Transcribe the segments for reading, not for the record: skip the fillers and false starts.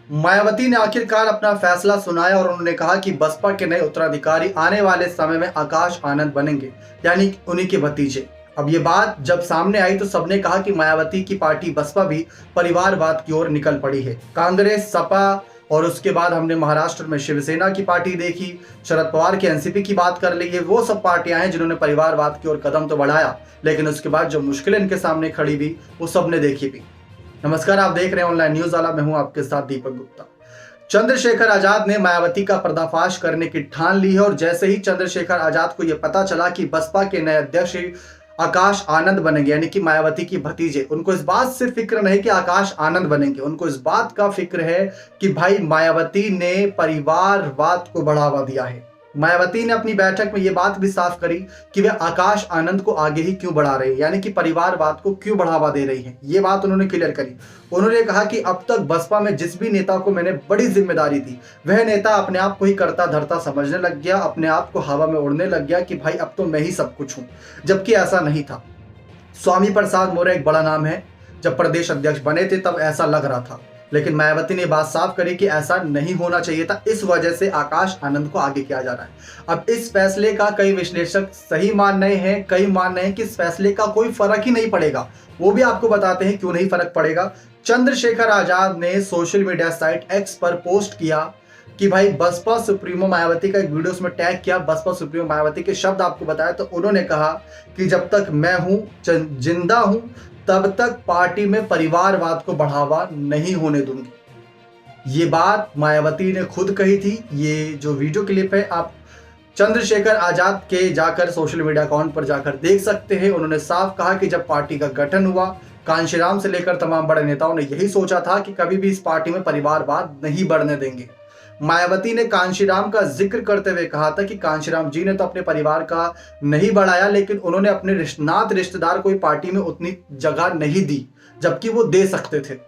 मायावती ने आखिरकार अपना फैसला सुनाया और उन्होंने कहा कि बसपा के नए उत्तराधिकारी आने वाले समय में आकाश आनंद बनेंगे, यानी उन्हीं के भतीजे। अब ये बात जब सामने आई तो सबने कहा कि मायावती की पार्टी बसपा भी परिवारवाद की ओर निकल पड़ी है। कांग्रेस, सपा और उसके बाद हमने महाराष्ट्र में शिवसेना की पार्टी देखी, शरद पवार की एनसीपी की बात कर ली। ये वो सब पार्टियां हैं जिन्होंने परिवारवाद की ओर कदम तो बढ़ाया, लेकिन उसके बाद जो मुश्किलें इनके सामने खड़ी हुई वो सबने देखी भी। नमस्कार, आप देख रहे हैं ऑनलाइन न्यूज वाला। मैं हूं आपके साथ दीपक गुप्ता। चंद्रशेखर आजाद ने मायावती का पर्दाफाश करने की ठान ली है और जैसे ही चंद्रशेखर आजाद को यह पता चला कि बसपा के नए अध्यक्ष आकाश आनंद बनेंगे, यानी कि मायावती की भतीजे, उनको इस बात से फिक्र नहीं कि आकाश आनंद बनेंगे, उनको इस बात का फिक्र है कि भाई मायावती ने परिवारवाद को बढ़ावा दिया है। मायावती ने अपनी बैठक में यह बात भी साफ करी कि वे आकाश आनंद को आगे ही क्यों बढ़ा रहे हैं, यानी कि परिवारवाद को क्यों बढ़ावा दे रही हैं। ये बात उन्होंने क्लियर करी। उन्होंने कहा कि अब तक बसपा में जिस भी नेता को मैंने बड़ी जिम्मेदारी दी, वह नेता अपने आप को ही करता धरता समझने लग गया, अपने आप को हवा में उड़ने लग गया कि भाई अब तो मैं ही सब कुछ हूं, जबकि ऐसा नहीं था। स्वामी प्रसाद मौर्य एक बड़ा नाम है, जब प्रदेश अध्यक्ष बने थे तब ऐसा लग रहा था, लेकिन मायावती ने बात साफ करी कि ऐसा नहीं होना चाहिए था। इस वजह से आकाश आनंद को आगे किया जा रहा है। अब इस फैसले का कई विश्लेषक सही मान रहे हैं, कई मान रहे हैं कि इस फैसले का कोई फर्क ही नहीं पड़ेगा। वो भी आपको बताते हैं क्यों नहीं फर्क पड़ेगा। चंद्रशेखर आजाद ने सोशल मीडिया साइट एक्स पर पोस्ट किया कि भाई बसपा सुप्रीमो मायावती का एक वीडियो उसमें टैग किया, बसपा सुप्रीमो मायावती के शब्द आपको बताया, तो उन्होंने कहा कि जब तक मैं हूं, जिंदा हूं, तब तक पार्टी में परिवारवाद को बढ़ावा नहीं होने दूंगी। ये बात मायावती ने खुद कही थी। ये जो वीडियो क्लिप है आप चंद्रशेखर आजाद के जाकर सोशल मीडिया अकाउंट पर जाकर देख सकते हैं। उन्होंने साफ कहा कि जब पार्टी का गठन हुआ, कांशीराम से लेकर तमाम बड़े नेताओं ने यही सोचा था कि कभी भी इस पार्टी में परिवारवाद नहीं बढ़ने देंगे। मायावती ने कांशीराम का जिक्र करते हुए कहा था कि कांशीराम जी ने तो अपने परिवार का नहीं बढ़ाया, लेकिन उन्होंने अपने नात रिश्तेदार को पार्टी में उतनी जगह नहीं दी, जबकि वो दे सकते थे।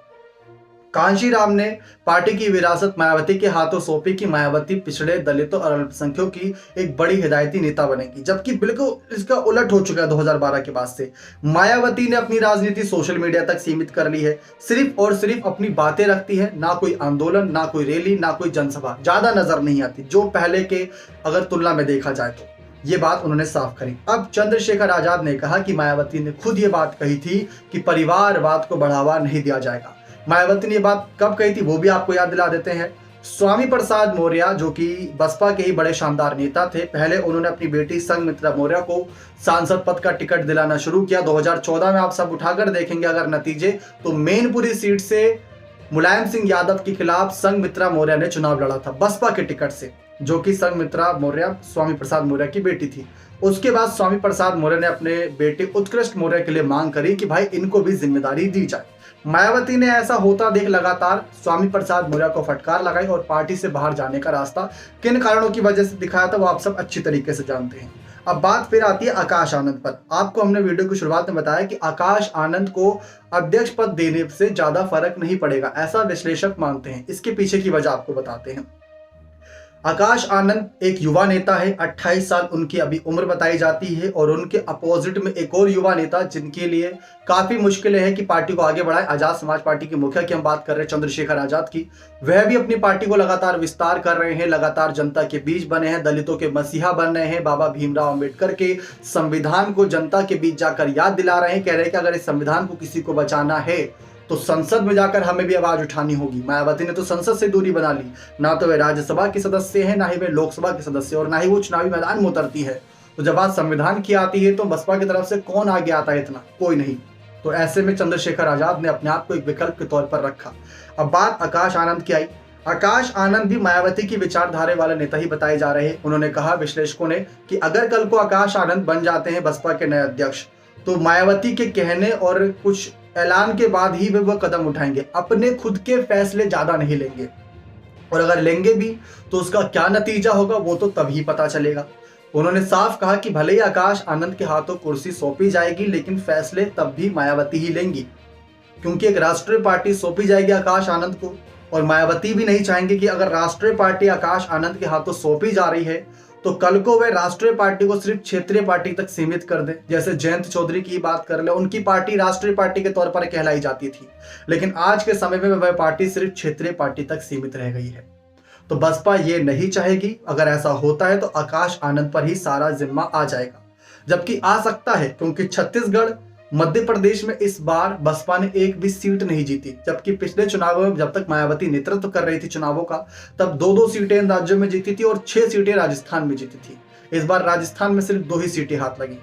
कांशीराम ने पार्टी की विरासत मायावती के हाथों सौंपी कि मायावती पिछड़े, दलितों और अल्पसंख्यकों की एक बड़ी हिदायती नेता बनेगी, जबकि बिल्कुल इसका उलट हो चुका है। 2012 के बाद से मायावती ने अपनी राजनीति सोशल मीडिया तक सीमित कर ली है, सिर्फ और सिर्फ अपनी बातें रखती है, ना कोई आंदोलन, ना कोई रैली, ना कोई जनसभा ज्यादा नजर नहीं आती, जो पहले के अगर तुलना में देखा जाए तो। ये बात उन्होंने साफ करी। अब चंद्रशेखर आजाद ने कहा कि मायावती ने खुद ये बात कही थी कि परिवारवाद को बढ़ावा नहीं दिया जाएगा। मायावती ने ये बात कब कही थी वो भी आपको याद दिला देते हैं। स्वामी प्रसाद मौर्य, जो कि बसपा के ही बड़े शानदार नेता थे, पहले उन्होंने अपनी बेटी संघमित्रा मौर्य को सांसद पद का टिकट दिलाना शुरू किया। 2014 में आप सब उठाकर देखेंगे अगर नतीजे, तो मैनपुरी सीट से मुलायम सिंह यादव के खिलाफ संघमित्रा मौर्य ने चुनाव लड़ा था बसपा के टिकट से, जो कि संघमित्रा मौर्य स्वामी प्रसाद मौर्य की बेटी थी। उसके बाद स्वामी प्रसाद मौर्य ने अपने बेटे उत्कृष्ट मौर्य के लिए मांग करी कि भाई इनको भी जिम्मेदारी दी जाए। मायावती ने ऐसा होता देख लगातार स्वामी प्रसाद मौर्य को फटकार लगाई और पार्टी से बाहर जाने का रास्ता किन कारणों की वजह से दिखाया था वो आप सब अच्छी तरीके से जानते हैं। अब बात फिर आती है आकाश आनंद पर। आपको हमने वीडियो की शुरुआत में बताया कि आकाश आनंद को अध्यक्ष पद देने से ज्यादा फर्क नहीं पड़ेगा, ऐसा विश्लेषक मानते हैं। इसके पीछे की वजह आपको बताते हैं। आकाश आनंद एक युवा नेता है, 28 साल उनकी अभी उम्र बताई जाती है, और उनके अपोजिट में एक और युवा नेता जिनके लिए काफी मुश्किलें हैं कि पार्टी को आगे बढ़ाए, आजाद समाज पार्टी के मुखिया की हम बात कर रहे हैं चंद्रशेखर आजाद की। वह भी अपनी पार्टी को लगातार विस्तार कर रहे हैं, लगातार जनता के बीच बने हैं, दलितों के मसीहा बन रहे हैं, बाबा भीमराव अंबेडकर के संविधान को जनता के बीच जाकर याद दिला रहे हैं। कह रहे हैं कि अगर इस संविधान को किसी को बचाना है तो संसद में जाकर हमें भी आवाज उठानी होगी। मायावती ने तो संसद से दूरी बना ली, ना तो वे राज्यसभा के सदस्य हैं, ना ही वे लोकसभा के सदस्य, और ना ही वो चुनावी मैदान में उतरती है। तो जब बात संविधान की आती है तो बसपा की तरफ से कौन आगे आता है? इतना कोई नहीं। तो ऐसे में चंद्रशेखर आजाद ने अपने आप को एक विकल्प के तौर पर रखा। अब बात आकाश आनंद की आई। आकाश आनंद भी मायावती की विचारधारा वाले नेता ही बताए जा रहे हैं। उन्होंने कहा विश्लेषकों ने कि अगर कल को आकाश आनंद बन जाते हैं बसपा के नए अध्यक्ष, तो मायावती के कहने और कुछ ऐलान के बाद ही वे कदम उठाएंगे, अपने खुद के फैसले ज्यादा नहीं लेंगे, और अगर लेंगे भी तो उसका क्या नतीजा होगा वो तो तभी पता चलेगा। उन्होंने साफ कहा कि भले ही आकाश आनंद के हाथों कुर्सी सौंपी जाएगी, लेकिन फैसले तब भी मायावती ही लेंगी, क्योंकि एक राष्ट्रीय पार्टी सौंपी जाएगी आकाश आनंद को, और मायावती भी नहीं चाहेंगे कि अगर राष्ट्रीय पार्टी आकाश आनंद के हाथों सौंपी जा रही है तो कल को वे राष्ट्रीय पार्टी को सिर्फ क्षेत्रीय पार्टी तक सीमित कर दें। जैसे जयंत चौधरी की बात कर ले, उनकी पार्टी राष्ट्रीय पार्टी के तौर पर कहलाई जाती थी, लेकिन आज के समय में वह पार्टी सिर्फ क्षेत्रीय पार्टी तक सीमित रह गई है। तो बसपा ये नहीं चाहेगी। अगर ऐसा होता है तो आकाश आनंद पर ही सारा जिम्मा आ जाएगा, जबकि आ सकता है, क्योंकि छत्तीसगढ़, मध्य प्रदेश में इस बार बसपा ने एक भी सीट नहीं जीती, जबकि पिछले चुनावों में जब तक मायावती नेतृत्व कर रही थी चुनावों का, तब 2-2 सीटें इन राज्यों में जीती थी और 6 सीटें राजस्थान में जीती थी। इस बार राजस्थान में सिर्फ 2 ही सीटें हाथ लगी।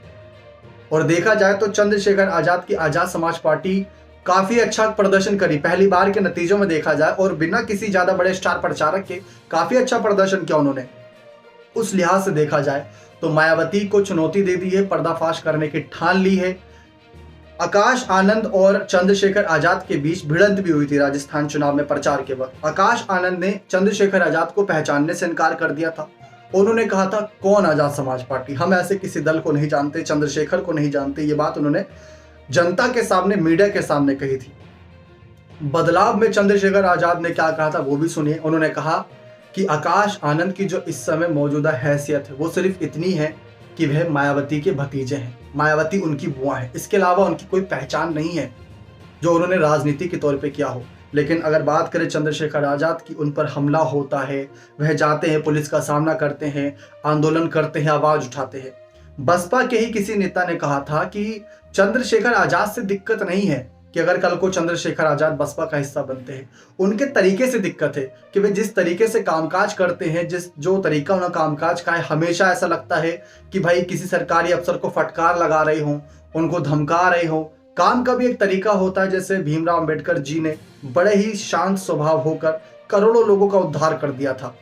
और देखा जाए तो चंद्रशेखर आजाद की आजाद समाज पार्टी काफी अच्छा प्रदर्शन करी पहली बार के नतीजों में देखा जाए, और बिना किसी ज्यादा बड़े स्टार प्रचारक के काफी अच्छा प्रदर्शन किया उन्होंने। उस लिहाज से देखा जाए तो मायावती को चुनौती दे दी है, पर्दाफाश करने की ठान ली है। आकाश आनंद और चंद्रशेखर आजाद के बीच भिड़ंत भी हुई थी राजस्थान चुनाव में प्रचार के वक्त। आकाश आनंद ने चंद्रशेखर आजाद को पहचानने से इनकार कर दिया था। उन्होंने कहा था, कौन आजाद समाज पार्टी, हम ऐसे किसी दल को नहीं जानते, चंद्रशेखर को नहीं जानते। ये बात उन्होंने जनता के सामने, मीडिया के सामने कही थी। बदलाव में चंद्रशेखर आजाद ने क्या कहा था वो भी सुनिए। उन्होंने कहा कि आकाश आनंद की जो इस समय मौजूदा हैसियत है वो सिर्फ इतनी है कि वह मायावती के भतीजे हैं, मायावती उनकी बुआ है, इसके अलावा उनकी कोई पहचान नहीं है जो उन्होंने राजनीति के तौर पे किया हो। लेकिन अगर बात करें चंद्रशेखर आजाद की, उन पर हमला होता है, वह जाते हैं, पुलिस का सामना करते हैं, आंदोलन करते हैं, आवाज उठाते हैं। बसपा के ही किसी नेता ने कहा था कि चंद्रशेखर आजाद से दिक्कत नहीं है कि अगर कल को चंद्रशेखर आजाद बसपा का हिस्सा बनते हैं, उनके तरीके से दिक्कत है कि वे जिस तरीके से कामकाज करते हैं, जो तरीका उन्हें कामकाज का है, हमेशा ऐसा लगता है कि भाई किसी सरकारी अफसर को फटकार लगा रहे हों, उनको धमका रहे हों। काम का भी एक तरीका होता है। जैसे भीमराव अंबेडकर जी ने बड़े ही शांत स्वभाव होकर करोड़ों लोगों का उद्धार कर दिया था।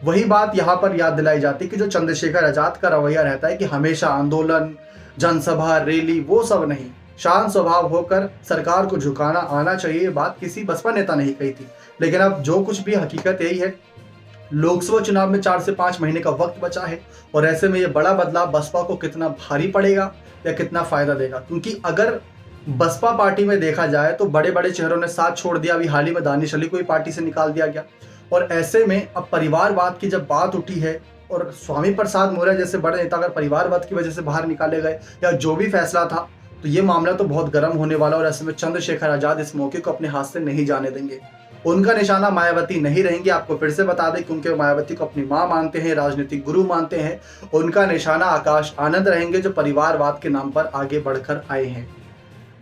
वही बात यहाँ पर याद दिलाई जाती कि जो चंद्रशेखर आजाद का रवैया रहता है कि हमेशा आंदोलन, जनसभा, रैली, वो सब नहीं, शांत स्वभाव होकर सरकार को झुकाना आना चाहिए। ये बात किसी बसपा नेता ने ही कही थी। लेकिन अब जो कुछ भी हकीकत यही है, लोकसभा चुनाव में 4 से 5 महीने का वक्त बचा है, और ऐसे में ये बड़ा बदलाव बसपा को कितना भारी पड़ेगा या कितना फायदा देगा। क्योंकि अगर बसपा पार्टी में देखा जाए तो बड़े बड़े चेहरों ने साथ छोड़ दिया। अभी हाल ही में दानिश अली को भी पार्टी से निकाल दिया गया, और ऐसे में अब परिवारवाद की जब बात उठी है, और स्वामी प्रसाद मौर्य जैसे बड़े नेता अगर परिवारवाद की वजह से बाहर निकाले गए या जो भी फैसला था, तो ये मामला तो बहुत गर्म होने वाला। और ऐसे में चंद्रशेखर आजाद इस मौके को अपने हाथ से नहीं जाने देंगे। उनका निशाना मायावती नहीं रहेंगे। आपको फिर से बता दें, क्योंकि मायावती को अपनी मां मानते हैं, राजनीतिक गुरु मानते हैं। उनका निशाना आकाश आनंद रहेंगे, जो परिवारवाद के नाम पर आगे बढ़कर आए हैं।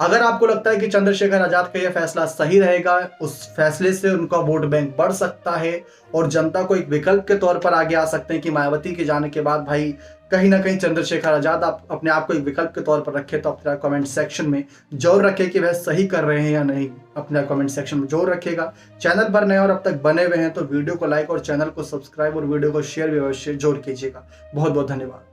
अगर आपको लगता है कि चंद्रशेखर आजाद का यह फैसला सही रहेगा, उस फैसले से उनका वोट बैंक बढ़ सकता है और जनता को एक विकल्प के तौर पर आगे आ सकते हैं कि मायावती के जाने के बाद भाई कहीं ना कहीं चंद्रशेखर आजाद आप अपने आप को एक विकल्प के तौर पर रखें, तो अपना कमेंट सेक्शन में जरूर रखें कि वह सही कर रहे हैं या नहीं। अपना कमेंट सेक्शन में जरूर रखिएगा। चैनल पर नए और अब तक बने हुए हैं तो वीडियो को लाइक और चैनल को सब्सक्राइब और वीडियो को शेयर भी अवश्य जरूर कीजिएगा। बहुत बहुत धन्यवाद।